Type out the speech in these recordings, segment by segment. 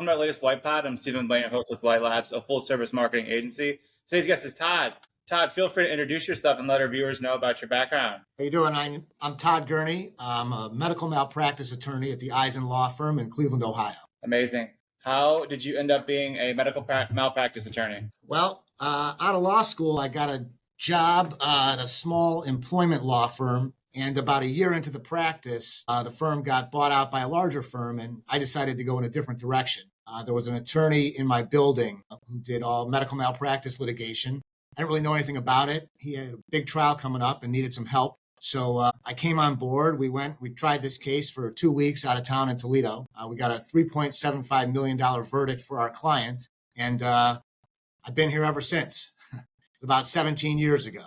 welcome to our latest Wytpod. I'm Stephen Blaine, host with Wytlabs, a full-service marketing agency. Today's guest is Todd. Todd, feel free to introduce yourself and let our viewers know about your background. How you doing? I'm Todd Gurney. I'm a medical malpractice attorney at the Eisen Law Firm in Cleveland, Ohio. Amazing. How did you end up being a medical malpractice attorney? Well, out of law school, I got a job at a small employment law firm. And about a year into the practice, the firm got bought out by a larger firm, and I decided to go in a different direction. There was an attorney in my building who did all medical malpractice litigation. I didn't really know anything about it. He had a big trial coming up and needed some help. So I came on board. We tried this case for 2 weeks out of town in Toledo. We got a $3.75 million verdict for our client. And I've been here ever since. It's about 17 years ago.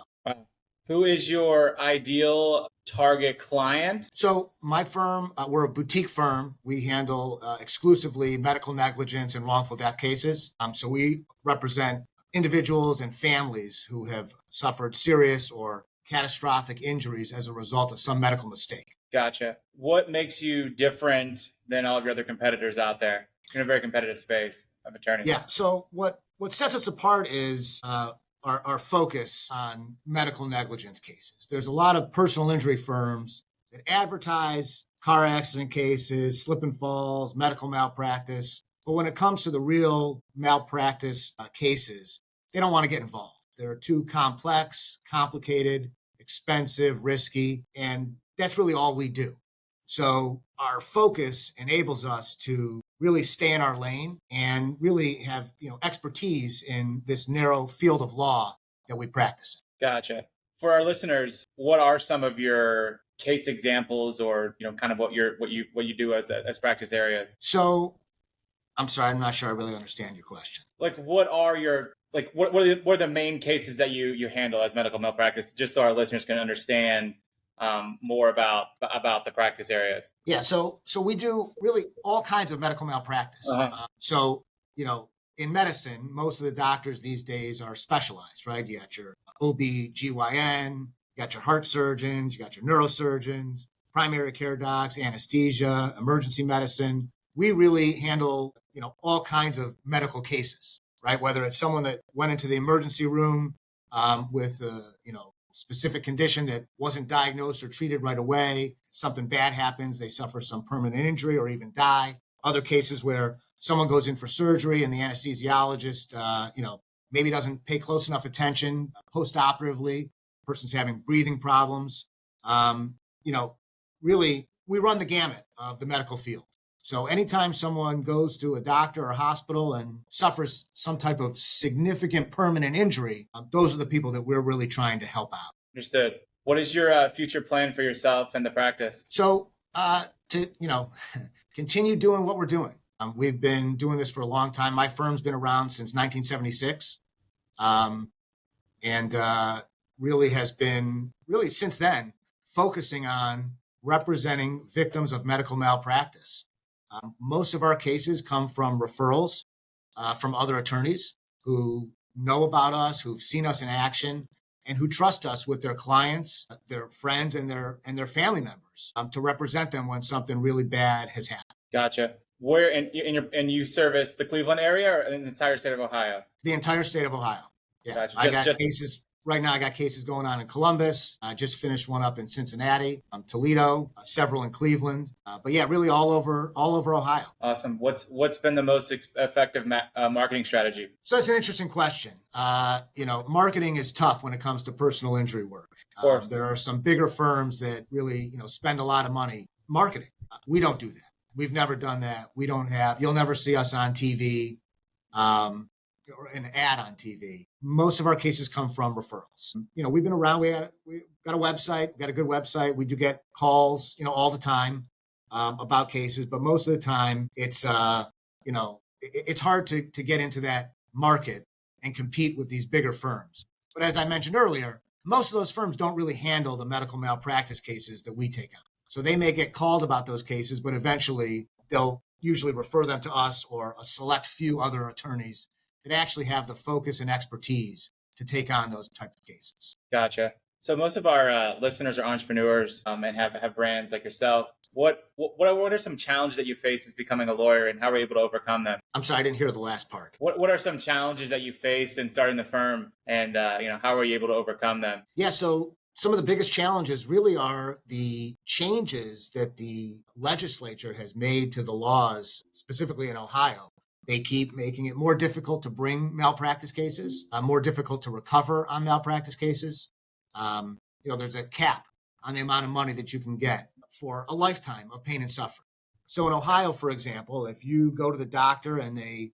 Who is your ideal target client? So my firm, we're a boutique firm. We handle exclusively medical negligence and wrongful death cases. So we represent individuals and families who have suffered serious or catastrophic injuries as a result of some medical mistake. Gotcha. What makes you different than all of your other competitors out there? You're in a very competitive space of attorneys. Yeah. So what sets us apart is our focus on medical negligence cases. There's a lot of personal injury firms that advertise car accident cases, slip and falls, medical malpractice. But when it comes to the real malpractice cases, they don't want to get involved. They're too complex, complicated, expensive, risky, and that's really all we do. So our focus enables us to really stay in our lane and really have expertise in this narrow field of law that we practice. Gotcha. For our listeners, what are some of your case examples, or kind of what you do as practice areas? So, I'm sorry, I'm not sure I really understand your question. Like, what are the main cases that you handle as medical malpractice, just so our listeners can understand more about the practice areas? Yeah, so we do really all kinds of medical malpractice. So, in medicine, most of the doctors these days are specialized, right? You got your OB/GYN, you got your heart surgeons, you got your neurosurgeons, primary care docs, anesthesia, emergency medicine. We really handle, all kinds of medical cases, right? Whether it's someone that went into the emergency room with specific condition that wasn't diagnosed or treated right away, something bad happens, they suffer some permanent injury or even die. Other cases where someone goes in for surgery and the anesthesiologist, maybe doesn't pay close enough attention post-operatively, person's having breathing problems. Really, we run the gamut of the medical field. So anytime someone goes to a doctor or hospital and suffers some type of significant permanent injury, those are the people that we're really trying to help out. Understood. What is your future plan for yourself and the practice? So to continue doing what we're doing. We've been doing this for a long time. My firm's been around since 1976, and really has been since then focusing on representing victims of medical malpractice. Most of our cases come from referrals from other attorneys who know about us, who've seen us in action, and who trust us with their clients, their friends, and their family members to represent them when something really bad has happened. Gotcha. Where and you service the Cleveland area or the entire state of Ohio? The entire state of Ohio. Yeah, gotcha. I got cases. Right now, I got cases going on in Columbus. I just finished one up in Cincinnati, Toledo, several in Cleveland. But yeah, really all over Ohio. Awesome. What's been the most effective marketing strategy? So that's an interesting question. Marketing is tough when it comes to personal injury work. Of course. There are some bigger firms that really, spend a lot of money marketing. We don't do that. We've never done that. You'll never see us on TV. Or an ad on TV. Most of our cases come from referrals. We've been around. We got a website. We got a good website. We do get calls, all the time about cases, but most of the time it's it's hard to get into that market and compete with these bigger firms. But as I mentioned earlier, most of those firms don't really handle the medical malpractice cases that we take on. So they may get called about those cases, but eventually they'll usually refer them to us or a select few other attorneys that actually have the focus and expertise to take on those type of cases. Gotcha. So most of our listeners are entrepreneurs and have brands like yourself. What are some challenges that you face as becoming a lawyer, and how are you able to overcome them? I'm sorry, I didn't hear the last part. What are some challenges that you face in starting the firm, and how are you able to overcome them? Yeah, so some of the biggest challenges really are the changes that the legislature has made to the laws, specifically in Ohio. They keep making it more difficult to bring malpractice cases, more difficult to recover on malpractice cases. There's a cap on the amount of money that you can get for a lifetime of pain and suffering. So in Ohio, for example, if you go to the doctor and they,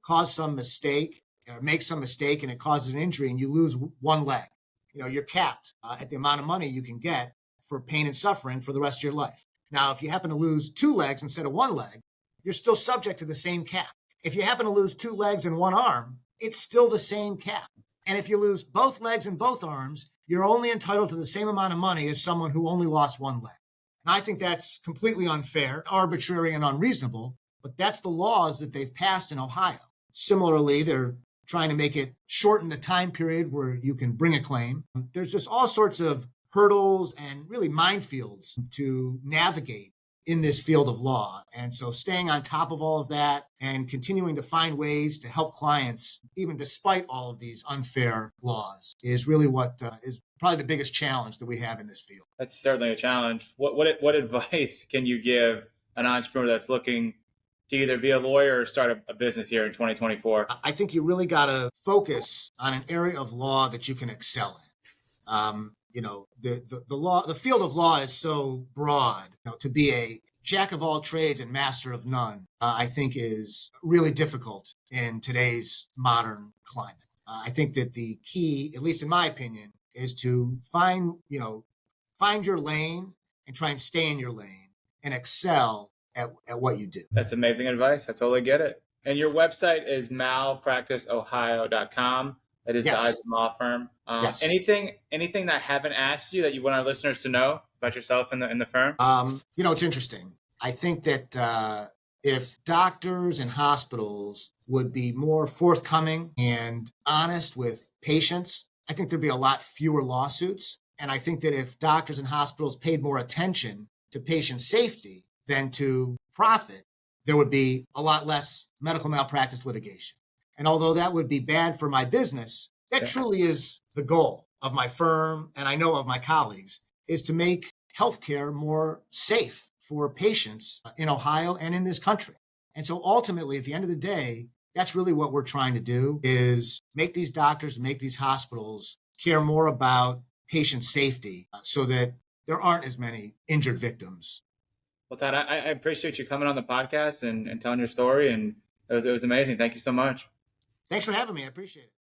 cause some mistake or make some mistake and it causes an injury and you lose one leg, you're capped at the amount of money you can get for pain and suffering for the rest of your life. Now, if you happen to lose two legs instead of one leg, you're still subject to the same cap. If you happen to lose two legs and one arm, it's still the same cap. And if you lose both legs and both arms, you're only entitled to the same amount of money as someone who only lost one leg. And I think that's completely unfair, arbitrary, and unreasonable, but that's the laws that they've passed in Ohio. Similarly, they're trying to make it shorten the time period where you can bring a claim. There's just all sorts of hurdles and really minefields to navigate in this field of law. And so staying on top of all of that and continuing to find ways to help clients, even despite all of these unfair laws, is really what is probably the biggest challenge that we have in this field. That's certainly a challenge. What advice can you give an entrepreneur that's looking to either be a lawyer or start a business here in 2024? I think you really got to focus on an area of law that you can excel in. The field of law is so broad. To be a jack of all trades and master of none, I think is really difficult in today's modern climate. I think that the key, at least in my opinion, is to find your lane and try and stay in your lane and excel at what you do. That's amazing advice. I totally get it. And your website is malpracticeohio.com. That is the Eisen Law Firm. Yes. Anything that I haven't asked you that you want our listeners to know about yourself and the firm? It's interesting. I think that if doctors and hospitals would be more forthcoming and honest with patients, I think there'd be a lot fewer lawsuits. And I think that if doctors and hospitals paid more attention to patient safety than to profit, there would be a lot less medical malpractice litigation. And although that would be bad for my business, that truly is the goal of my firm, and I know of my colleagues, is to make healthcare more safe for patients in Ohio and in this country. And so ultimately, at the end of the day, that's really what we're trying to do, is make these doctors, make these hospitals care more about patient safety so that there aren't as many injured victims. Well, Todd, I appreciate you coming on the podcast and telling your story, and it was amazing. Thank you so much. Thanks for having me. I appreciate it.